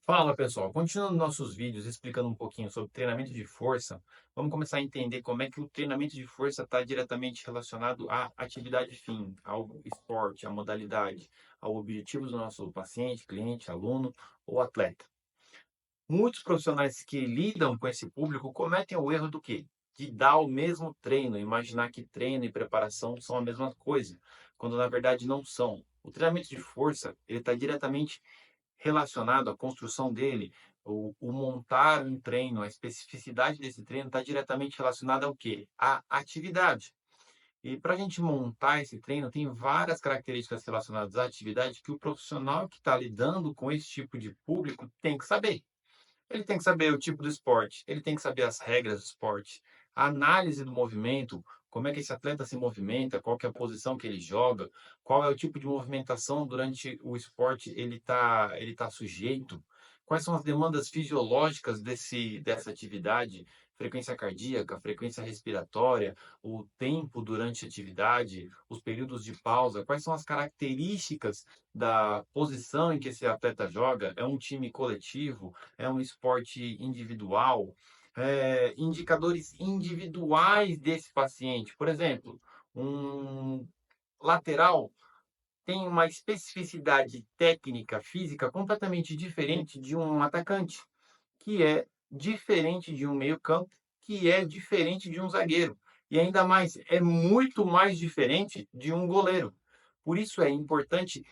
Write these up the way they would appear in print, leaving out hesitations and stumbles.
Fala pessoal, continuando nossos vídeos explicando um pouquinho sobre treinamento de força, vamos começar a entender como é que o treinamento de força está diretamente relacionado à atividade fim, ao esporte, à modalidade, ao objetivo do nosso paciente, cliente, aluno ou atleta. Muitos profissionais que lidam com esse público cometem o erro do quê? De dar o mesmo treino, imaginar que treino e preparação são a mesma coisa, quando na verdade não são. O treinamento de força, ele está diretamente relacionado à construção dele, o montar um treino, a especificidade desse treino está diretamente relacionada ao quê? À atividade. E para a gente montar esse treino, tem várias características relacionadas à atividade que o profissional que está lidando com esse tipo de público tem que saber. Ele tem que saber o tipo do esporte, ele tem que saber as regras do esporte, a análise do movimento, como é que esse atleta se movimenta, qual que é a posição que ele joga, qual é o tipo de movimentação durante o esporte ele tá sujeito, quais são as demandas fisiológicas dessa atividade, frequência cardíaca, frequência respiratória, o tempo durante a atividade, os períodos de pausa, quais são as características da posição em que esse atleta joga, é um time coletivo, é um esporte individual, indicadores individuais desse paciente. Por exemplo, um lateral tem uma especificidade técnica, física completamente diferente de um atacante, que é diferente de um meio-campo, que é diferente de um zagueiro. E ainda mais, é muito mais diferente de um goleiro. Por isso é importante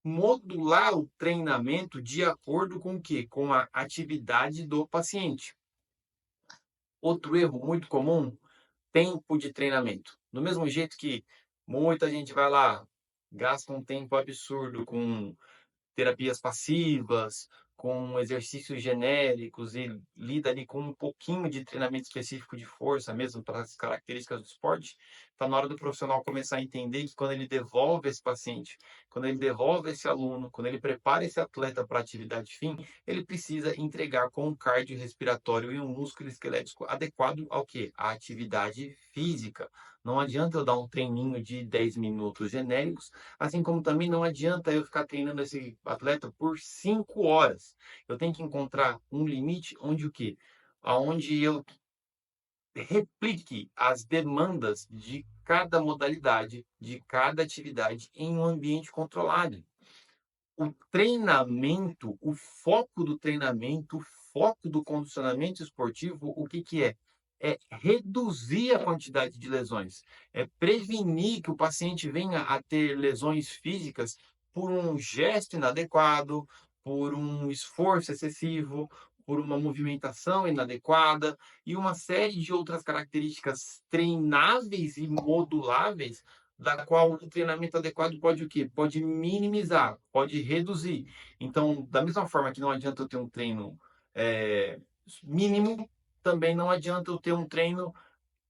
modular o treinamento de acordo com o quê? Com a atividade do paciente. Outro erro muito comum, tempo de treinamento. Do mesmo jeito que muita gente vai lá, gasta um tempo absurdo com terapias passivas, com exercícios genéricos e lida ali com um pouquinho de treinamento específico de força mesmo para as características do esporte, está na hora do profissional começar a entender que quando ele devolve esse paciente, quando ele devolve esse aluno, quando ele prepara esse atleta para a atividade fim, ele precisa entregar com um cardiorrespiratório e um músculo esquelético adequado ao que? À atividade física. Não adianta eu dar um treininho de 10 minutos genéricos, assim como também não adianta eu ficar treinando esse atleta por 5 horas. Eu tenho que encontrar um limite onde o quê? Aonde eu replique as demandas de cada modalidade, de cada atividade em um ambiente controlado. O treinamento, o foco do treinamento, o foco do condicionamento esportivo, o que que é? É reduzir a quantidade de lesões, é prevenir que o paciente venha a ter lesões físicas por um gesto inadequado, por um esforço excessivo, por uma movimentação inadequada e uma série de outras características treináveis e moduláveis da qual o treinamento adequado pode o quê? Pode minimizar, pode reduzir. Então, da mesma forma que não adianta eu ter um treino eh, mínimo, também não adianta eu ter um treino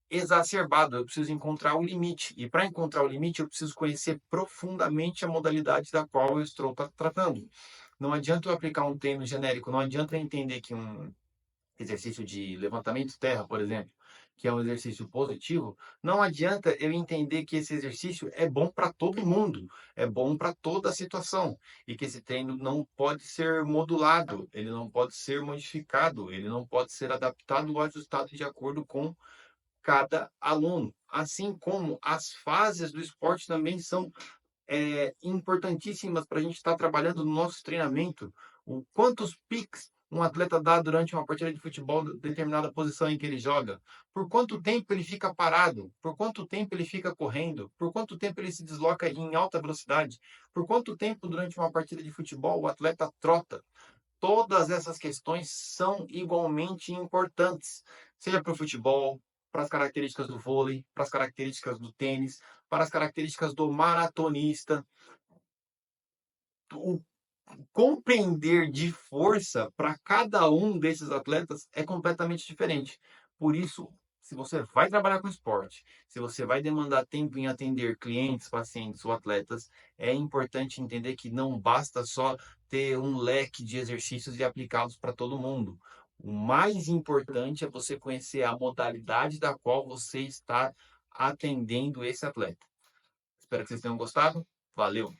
exacerbado. Eu preciso encontrar o limite. E para encontrar o limite, eu preciso conhecer profundamente a modalidade da qual eu estou tratando. Não adianta eu aplicar um treino genérico, não adianta eu entender que um exercício de levantamento terra, por exemplo, que é um exercício positivo, não adianta eu entender que esse exercício é bom para todo mundo, é bom para toda a situação, e que esse treino não pode ser modulado, ele não pode ser modificado, ele não pode ser adaptado ou ajustado de acordo com cada aluno. Assim como as fases do esporte também são importantíssimas para a gente estar trabalhando no nosso treinamento. O quantos piques um atleta dá durante uma partida de futebol, determinada posição em que ele joga, por quanto tempo ele fica parado, por quanto tempo ele fica correndo, por quanto tempo ele se desloca em alta velocidade, por quanto tempo durante uma partida de futebol o atleta trota. Todas essas questões são igualmente importantes, seja para o futebol, para as características do vôlei, para as características do tênis, para as características do maratonista. O compreender de força para cada um desses atletas é completamente diferente. Por isso, se você vai trabalhar com esporte, se você vai demandar tempo em atender clientes, pacientes ou atletas, é importante entender que não basta só ter um leque de exercícios e aplicá-los para todo mundo. O mais importante é você conhecer a modalidade da qual você está atendendo esse atleta. Espero que vocês tenham gostado. Valeu!